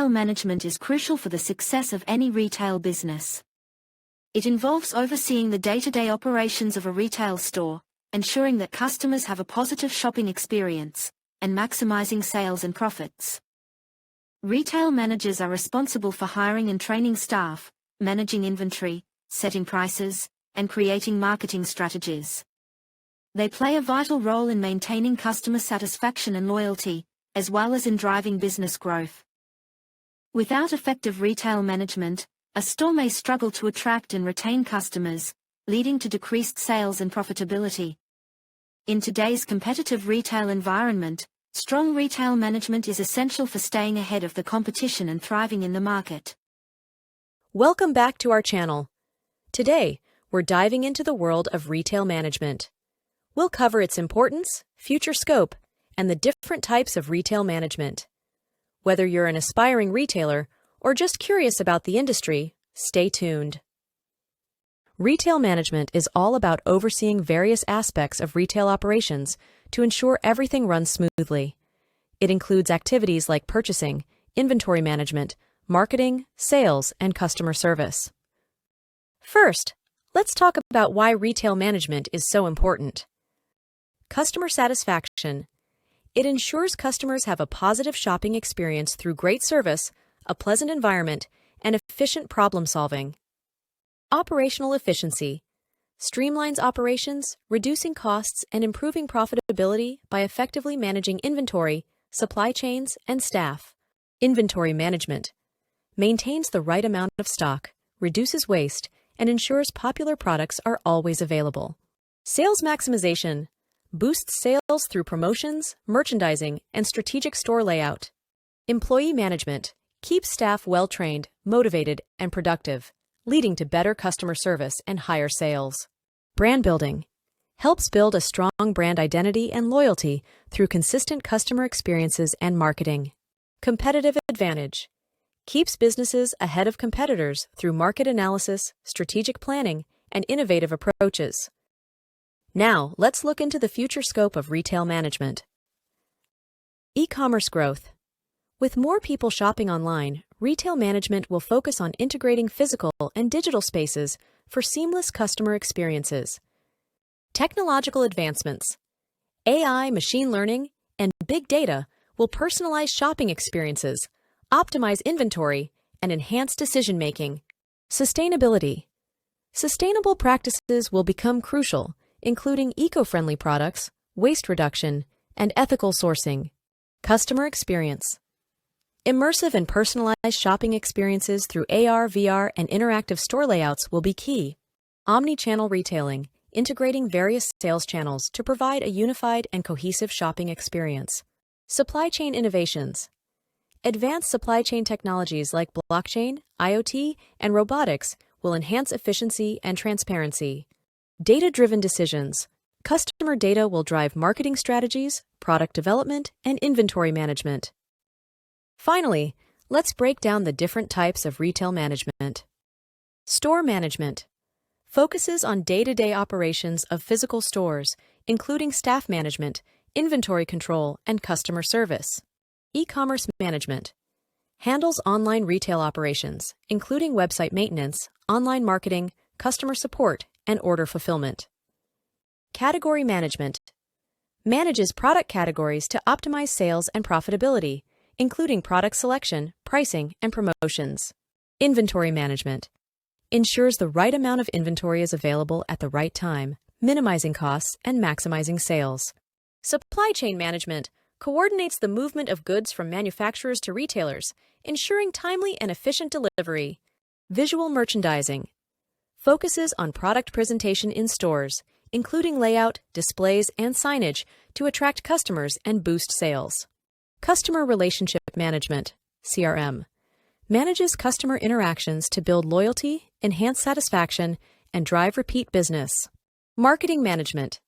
retail management is crucial for the success of any retail business. It involves overseeing the day-to-day operations of a retail store, ensuring that customers have a positive shopping experience, and maximizing sales and profits. Retail managers are responsible for hiring and training staff, managing inventory, setting prices, and creating marketing strategies. They play a vital role in maintaining customer satisfaction and loyalty, as well as in driving business growth. Without effective retail management, a store may struggle to attract and retain customers, leading to decreased sales and profitability. In today's competitive retail environment, strong retail management is essential for staying ahead of the competition and thriving in the market. Welcome back to our channel. Today, we're diving into the world of retail management. We'll cover its importance, future scope, and the different types of retail management. Whether you're an aspiring retailer or just curious about the industry, stay tuned. Retail management is all about overseeing various aspects of retail operations to ensure everything runs smoothly. It includes activities like purchasing, inventory management, marketing, sales, and customer service. First, let's talk about why retail management is so important. Customer satisfaction. It ensures customers have a positive shopping experience through great service, a pleasant environment, and efficient problem-solving. Operational efficiency. Streamlines operations, reducing costs and improving profitability by effectively managing inventory, supply chains, and staff. Inventory management. Maintains the right amount of stock, reduces waste, and ensures popular products are always available. Sales maximization. Boosts sales through promotions, merchandising, and strategic store layout. Employee management. Keeps staff well-trained, motivated, and productive, leading to better customer service and higher sales. Brand building. Helps build a strong brand identity and loyalty through consistent customer experiences and marketing. Competitive advantage. Keeps businesses ahead of competitors through market analysis, strategic planning, and innovative approaches. Now, let's look into the future scope of retail management. E-commerce growth. With more people shopping online, retail management will focus on integrating physical and digital spaces for seamless customer experiences. Technological advancements. AI, machine learning, and big data will personalize shopping experiences, optimize inventory, and enhance decision-making. Sustainability. Sustainable practices will become crucial, including eco-friendly products, waste reduction, and ethical sourcing. Customer experience. Immersive and personalized shopping experiences through AR, VR, and interactive store layouts will be key. Omni-channel retailing, integrating various sales channels to provide a unified and cohesive shopping experience. Supply chain innovations. Advanced supply chain technologies like blockchain, IoT, and robotics will enhance efficiency and transparency. Data-driven decisions. Customer data will drive marketing strategies, product development, and inventory management. Finally, let's break down the different types of retail management. Store management. Focuses on day-to-day operations of physical stores, including staff management, inventory control, and customer service. E-commerce management. Handles online retail operations, including website maintenance, online marketing, customer support, and order fulfillment. Category management. Manages product categories to optimize sales and profitability, including product selection, pricing, and promotions. Inventory management. Ensures the right amount of inventory is available at the right time, minimizing costs and maximizing sales. Supply chain management. Coordinates the movement of goods from manufacturers to retailers, ensuring timely and efficient delivery. Visual merchandising. Focuses on product presentation in stores, including layout, displays, and signage to attract customers and boost sales. Customer relationship management, CRM. Manages customer interactions to build loyalty, enhance satisfaction, and drive repeat business. Marketing management.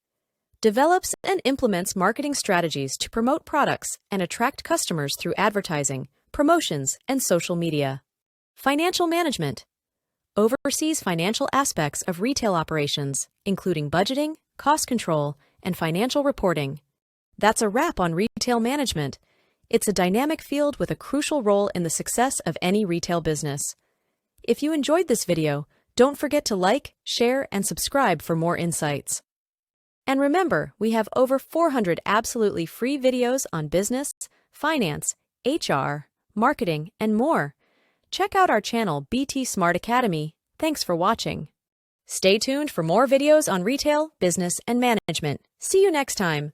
Develops and implements marketing strategies to promote products and attract customers through advertising, promotions, and social media. Financial management. Oversees financial aspects of retail operations, including budgeting, cost control, and financial reporting. That's a wrap on retail management. It's a dynamic field with a crucial role in the success of any retail business. If you enjoyed this video, don't forget to like, share, and subscribe for more insights. And remember, we have over 400 absolutely free videos on business, finance, HR, marketing, and more. Check out our channel BT Smart Academy. Thanks for watching. Stay tuned for more videos on retail, business, and management. See you next time.